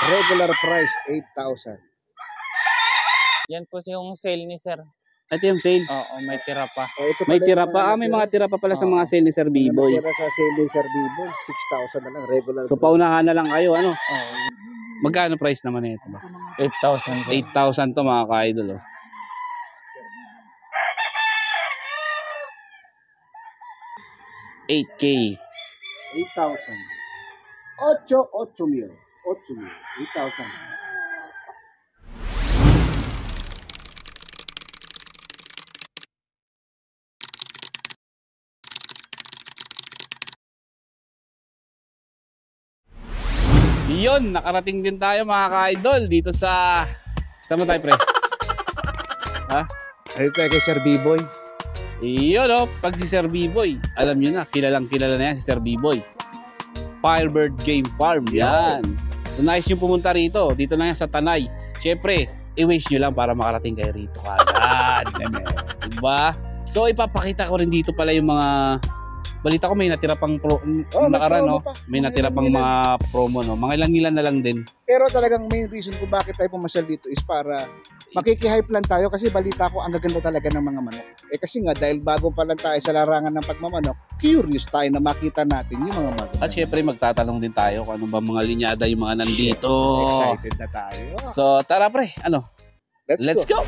Regular price, 8,000. Yan po yung sale ni sir. Ito yung sale. Oo, may tira pa. May tira pa. May mga tira pa pala sa mga sale ni Sir B-Boy. Tira sa sale ni Sir B-Boy, 6,000 na lang, regular. So paunahan na lang kayo, ano? Oo. Magkano price naman ito, boss? 8,000 sir. 8,000 to mga ka-idol, oh. $8K. 8,000. 8,000. 8,000. Yun, nakarating din tayo mga ka-idol dito sa... Saan mo tayo, pre? Ha? Ayun tayo kay Sir B-Boy. Yun, oh. Pag si Sir B-Boy, alam nyo na, kilalang kilala na yan si Sir B-Boy. Firebird Game Farm, yan. So, nice yung pumunta rito. Dito lang yan sa Tanay. Siyempre, i-waste nyo lang para makarating kayo rito kagad. Diba? So, ipapakita ko rin dito pala yung mga... Balita ko may natira pang nakaraan, no? May natira pang mga promo, no? Mga ilan na lang din. Pero talagang main reason kung bakit tayo pumasyal dito is para makikihype lang tayo kasi balita ko ang gaganda talaga ng mga manok. Eh kasi nga dahil bago pa lang tayo sa larangan ng pagmamanok, curious tayo na makita natin yung mga manok. At syempre magtatanong din tayo kung ano ba mga linyada yung mga nandito. Excited na tayo. So tara pre, ano? Let's go.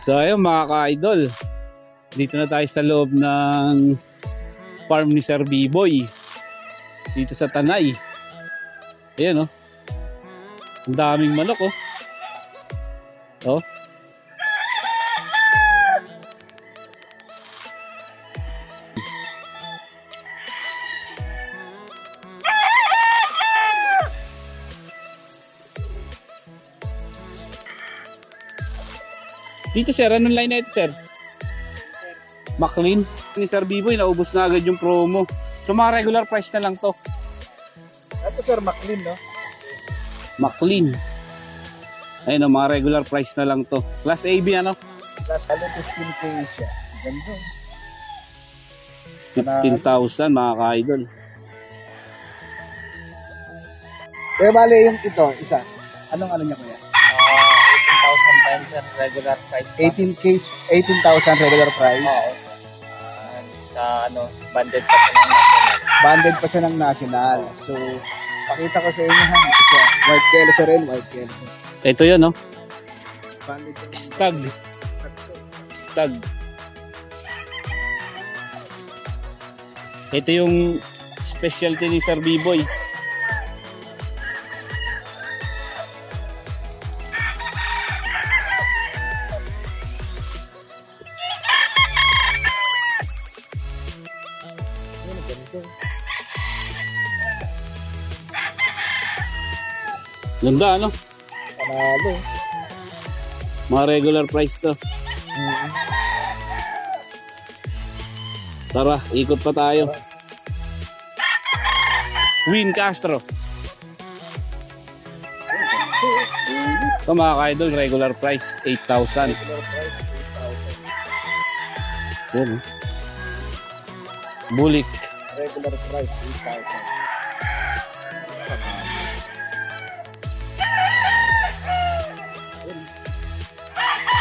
So ayun mga ka-idol, dito na tayo sa loob ng farm ni Sir B-Boy dito sa Tanay. Ayan, oh. Ang daming manok, oh. Oh. Dito sir, anong line na ito sir? McLean. Ni Sir B-Boy, naubos na agad yung promo. So mga regular price na lang to. Ito sir, McLean, no? McLean. Ayun, mga regular price na lang to. Class AB ano? Plus 15K siya. Ganda. 15,000 mga ka-idol. Eh bale yung ito, isa. Anong ano niya kuya? 18,000 sir, regular price. 18,000 regular price. Oo. Sa banded pa siya ng national. Banded pa siya ng national. So, pakita ko sa inyo ha. Ito siya. White Kelly siya rin, white Kelly. Ito yun, no? Banded siya. Stag. Stag. Ito yung specialty ni Sir B-Boy. Ganda, ano? Panalo. Mga regular price to. Tara, ikot pa tayo. Win Castro. Ito mga ka-idol, regular price 8,000. Yan, oh. Bulik. Regular price 8,000.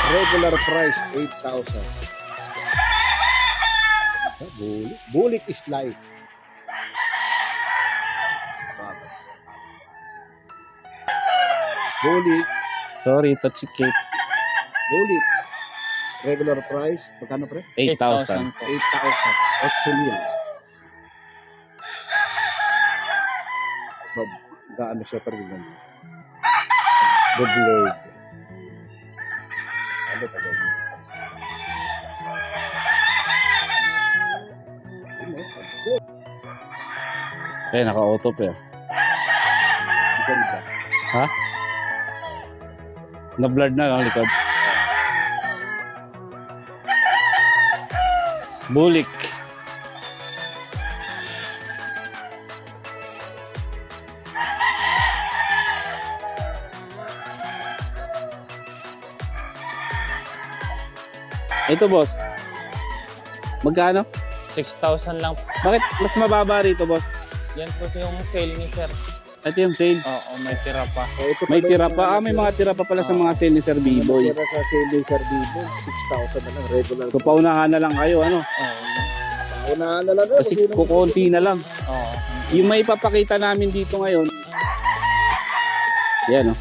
Regular price 8,000. Bulik is life. Bulik. Sorry, Tochikate. Bulik. Regular price, magkano pre? 8,000. 8,000. 8,000. Gaano siya pa rin. Good Lord. Ano pa ba? Eh, naka-auto pa. Ganda. Ha? Na-blurred na lang likod. Bulik. Ito, boss. Magkano? 6,000 lang. Bakit mas mababa rito, boss? Yan po yung sale ni sir. Ito yung sale. Oo, may tira pa. Ito May pala tira yung pa. Ah, may mga tira pa pala sa mga sale ni Sir B-Boy. Tira sa sale ni Sir Bibo. 6,000 na lang. Regular. So, paunahan na lang kayo, ano? Oo. Unahan na lang. Kasi kukunti na lang. Oo. Yung may ipapakita namin dito ngayon. Yan, oh.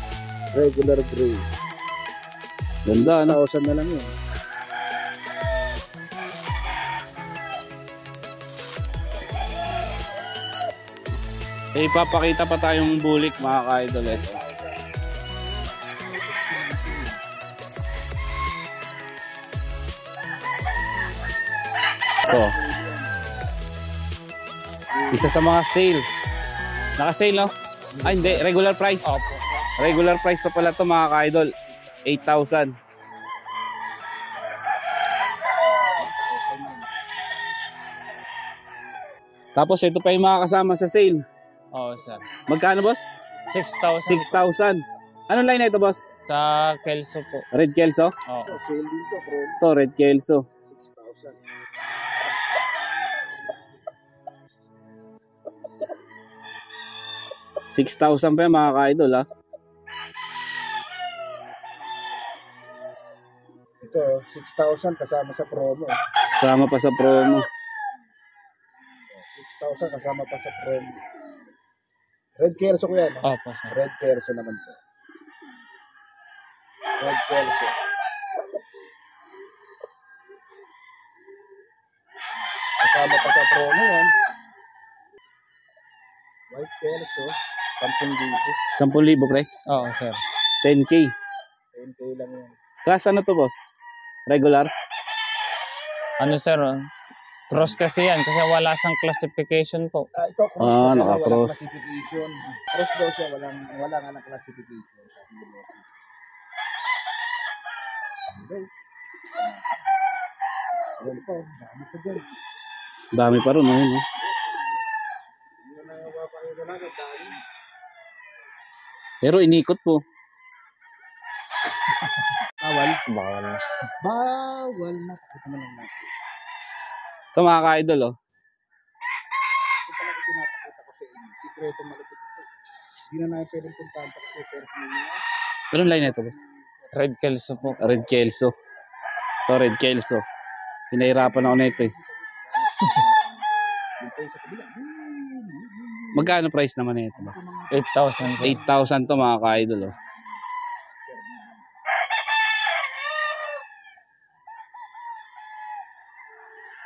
Regular gray. Ganda, ano? 6,000 na lang yun. Eh, ipapakita pa tayong bulik, mga ka-idol. Ito. Ito. Isa sa mga sale. Naka-sale, no? Ah, hindi. Regular price. Opo. Regular price pa pala to, mga ka-idol. 8,000. Tapos ito pa yung mga kasama sa sale. Oo, sir. Magkano, boss? 6,000 6,000. Anong line na ito, boss? sa Kelso po. Red Kelso? Oo. Sale dito, bro. Ito, Red Kelso. 6,000. 6,000 pa yan, mga ka-idol, ha? Ito, 6,000 kasama sa promo. Sama pa sa promo. 6,000 kasama pa sa promo. Red Kelso ko yan. Opo, sir. Red Kelso naman to. Red Kelso. Kasama pa sa promo yan. White Kelso. 10,000. 10,000, pre. Oo, sir. 10K. 10K lang yan. Class ano to, boss? Regular? Ano, sir? Cross kasi yan kasi wala siyang classification po. Ito cross Ah, na pero naka-cross. walang classification. Cross daw siya, wala nga na classification. Ayan po, dami pa dyan. Dami pa rin, ayun, oh. Hindi na mapapakita natin, dami. Pero inikot po. Bawal. Bawal na. Bawal na. Pakita mo lang natin. Ito, mga ka-idol, oh. Ito pala ko pinapakita ko sa inyo. Sikreto malapit ito. Hindi na namin pwedeng puntahan pa kasi personal niya. Anong line na ito, boss? Red Kelso po. Red Kelso. Ito, Red Kelso. Pinahirapan ako na ito, eh. Yung tayo sa kabila. Magkano price naman na ito, boss? 8,000, sir. 8,000 to, mga ka-idol, oh.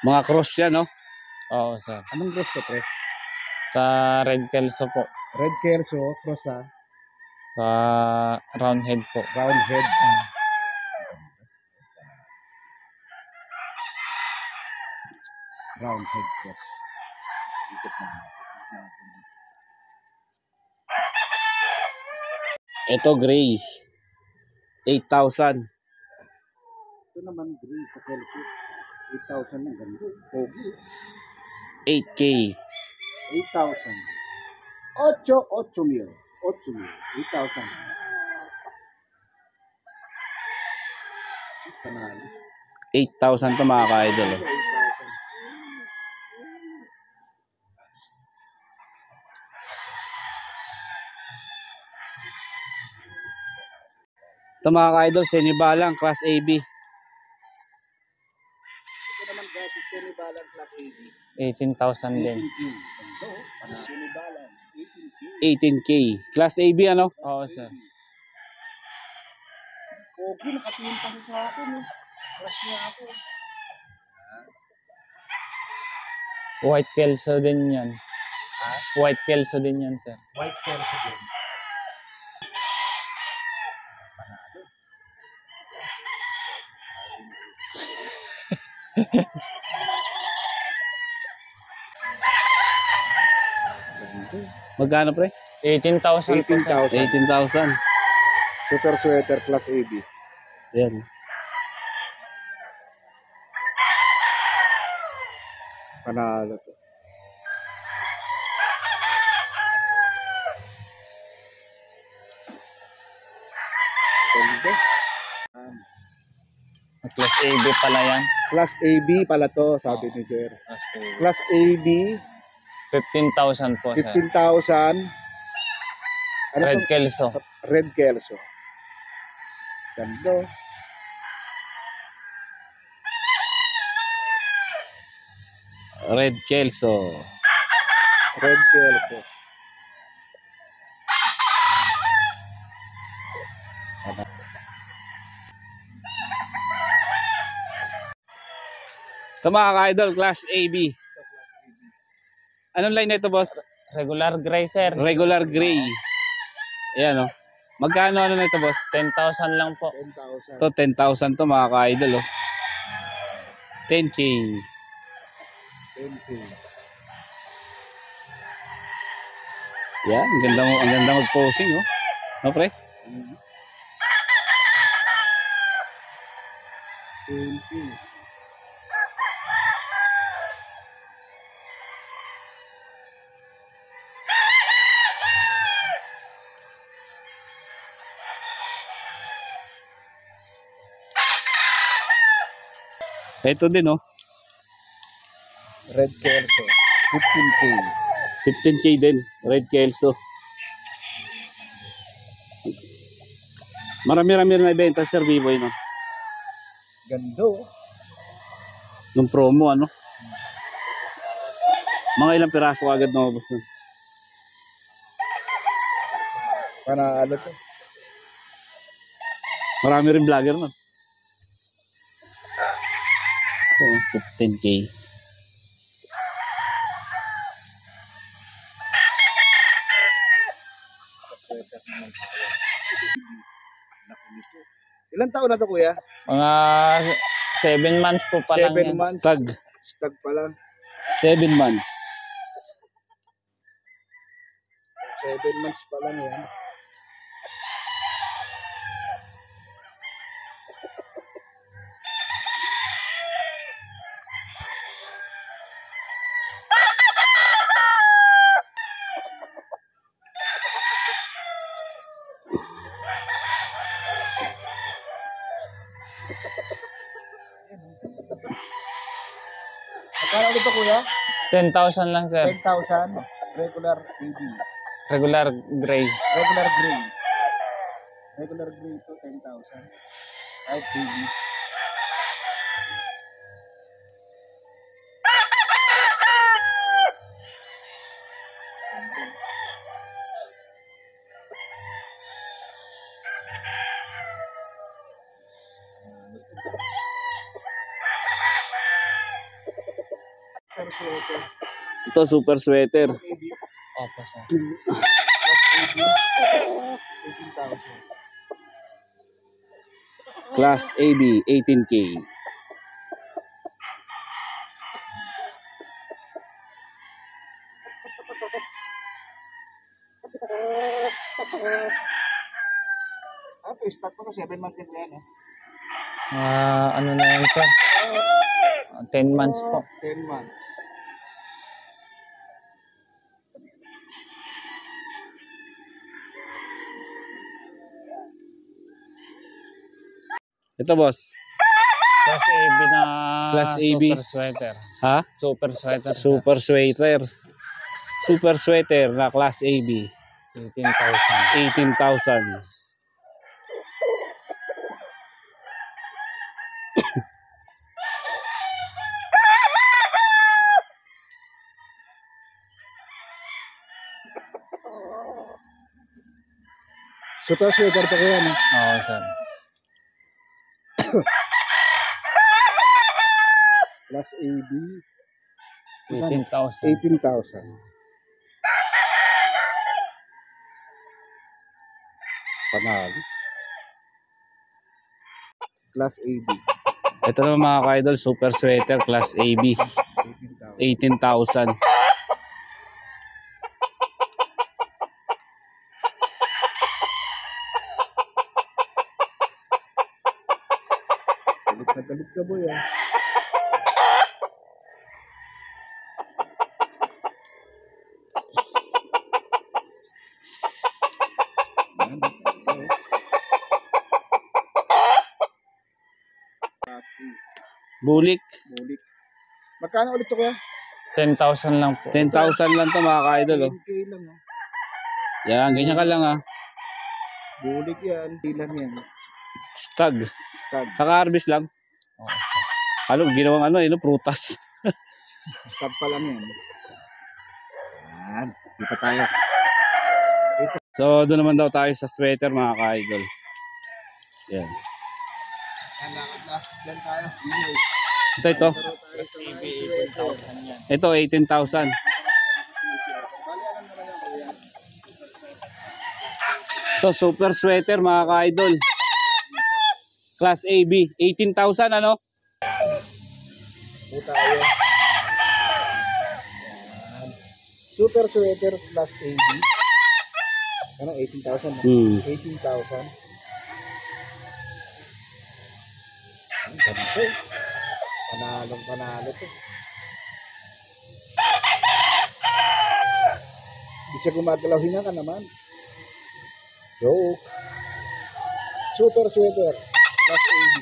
Mga cross yan, no? Oo, sir. Anong cross to, pre? Sa Red Kelso po. Red Kelso, cross ha. Sa round head po. Round head. Round head cross. Ikot na natin. Ito, gray. 8,000. Ito naman green sa Kelso. 8,000 lang ganito. Pogi. 8K. 8,000. 8,000. 8,000. 8,000. Panalo. 8,000 to, mga ka-idol, oh. 8,000. Ito, mga ka-idol, senibalang, class AB. Ito naman guys, is semi-balance plus 18,000 din. 18K. Semi-balance. 18K. 18K. Class AB, ano? Oo, sir. Pogi, nakatingin pa siya sa akin. Crush niya ako. White Kelso din yan. White Kelso din yan, sir. White Kelso din. Magkano, pre? 18,000 po, sir. 18,000. 18,000. Super sweater plus AB. Yan. Panalo to. Ganda. Class AB pala yan. Class AB pala to, sabi ni Sir. Class AB. Class AB, 15,000 po, sir. 15,000. Ano Red to? Kelso. Red Kelso. Ganda. Red Kelso. Red Kelso. Ito mga ka-idol, Class AB. Anong line na ito, boss? Regular gray, sir. Regular gray. Ayan, oh. Magkano ano na ito, boss? 10,000 lang po. 10,000. Ito, 10,000 to mga ka-idol, oh. 10K. 10K. Yan, ang ganda mag-posing, oh. No, pre? 10K. Ito din, oh. Red Kelso. 15K. 15K din. Red Kelso. Marami-rami na ibenta, Sir B-Boy, no? Gando. Nung promo, ano? Mga ilang piraso agad na mabos nun. Panalo to. Marami rin vlogger nun. Ito, 15K. Ilang taon na to, kuya? Mga 7 months po pa lang 7 yan. months. Stag. Stag pala. 7 months. 7 months pa lang yan. Magkano ulit to, kuya? 10,000 lang, sir. 10,000. Regular AB. Regular gray. Regular gray. Regular gray to 10,000. Kahit AB. Ito, super sweater. Opo, sir. 18,000. Class AB, 18K. Stock pa to 7 months din yan. Ano na yan, sir? 10 months po. 10 months. Ito, boss. Class AB na Class AB. super sweater. Ha? Super sweater, sir. Super sweater. Super sweater na Class AB. 18,000. 18,000. Super sweater to, kuya, no? Oo, sir. Class AB. 18,000. 18,000. Panalo. Class AB. Ito naman mga ka-idol, super sweater Class AB. 18,000. 18,000. Galit ka, boy, ah. Class A. Bulik. Bulik. Magkano ulit to kuya? 10,000 lang po. 10,000 lang to mga ka-idol. Oh. 10K lang oh. Yan, ganyan ka lang Bulik yan. Ilan yan? Stag. Stag. Kaka-harvest lang. Oo, sir. Ano, ginawang prutas. Stag pa lang yan. Yan. Kita tayo. So, doon naman daw tayo sa sweater mga ka-idol. Yan. Yan, lakad na. Yan tayo. Ito. TV 18,000 yan. Ito, 18,000. Ito, super sweater mga ka-idol. Class AB. 18,000 ano? Ito tayo. Yan. Super sweater plus AB. Ano? 18,000 na? 18,000. Ang ganito. Panalo to. Hindi siya gumagalaw, hinga ka naman. Joke. Super sweater plus AB.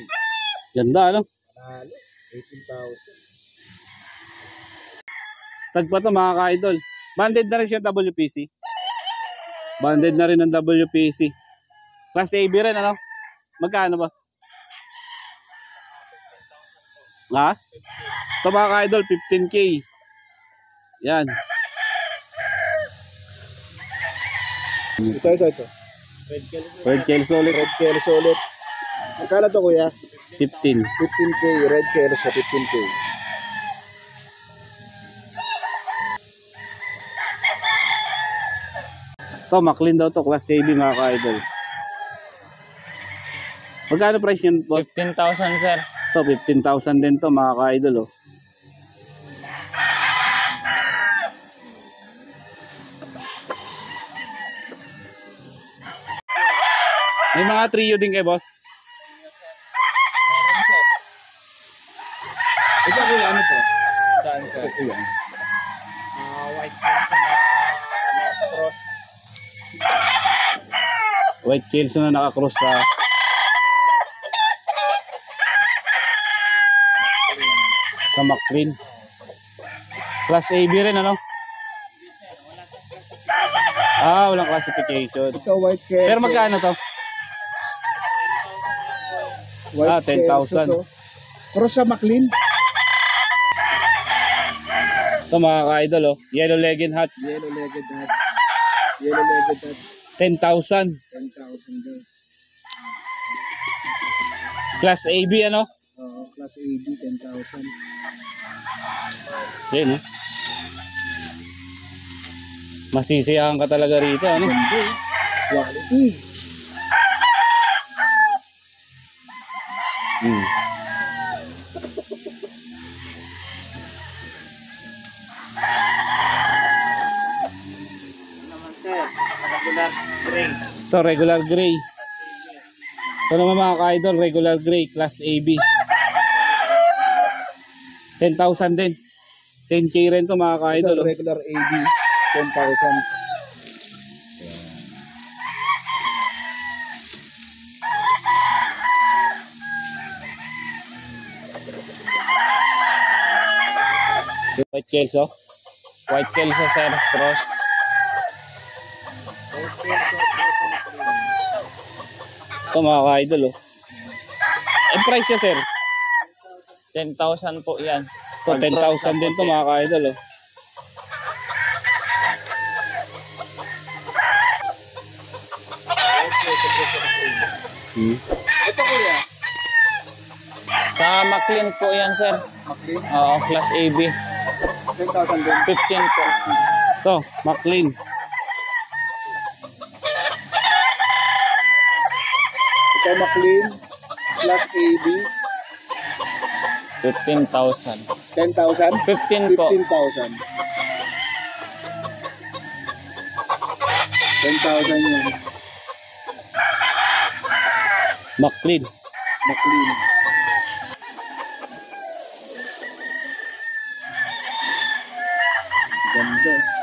Ganda ano? Panalo. 18,000. Stag pa to mga ka-idol. Banded na rin siya WPC. Banded na rin ng WPC. Class AB rin ano? Magkano ba? Ha? Ito mga ka-idol, 15K. Yan. Ito. Red Kelso ulit. Red Kelso ulit. Magkano to kuya? 15. 15K. Red Kelso 15K. Ito, McLean daw to. Class AB mga ka-idol. Magkano price yun, boss? 15,000 sir. Ito, 15,000 din to mga ka-idol. Oh. May mga trio din kay boss. Ito kuya, ano to? Saan sir? Ito yan. White Kelso na cross. White Kelso na nakakross sa McLean. Class AB rin ano? Walang classification. Ito white Kelso. Pero magkano to? White 10,000. Kelso to. Cross sa McLean. Ito mga ka-idol oh. Yellow Legend hats. Yellow legged hat. Yellow legged hat. 10,000. 10,000 daw. Class AB ano? Class AB 10,000. Yan oh. Masisiyahan ka talaga rito ano? Ganda eh. Quality. Naman sir. Regular gray. Ito regular gray. Ito naman mga ka-idol, regular gray, class AB. 10,000 din. 10K rin to mga ka-idol. Ito Oh. regular AB 10,000. White Kelso. White Kelso sir. Cross. Ito mga ka-idol. Oh. Ang price niya sir. 10,000 po yan. Ito 10,000 din to mga ka-idol. Oh. Ito kuya. Sa McLean po yan sir. McLean Oo, class AB. 10,000 din. 15 po. Ito, McLean. Ito McLean plus AB 15,000. 10,000. 15 po. 15,000. 10,000 yun. McLean. McLean. Ganda.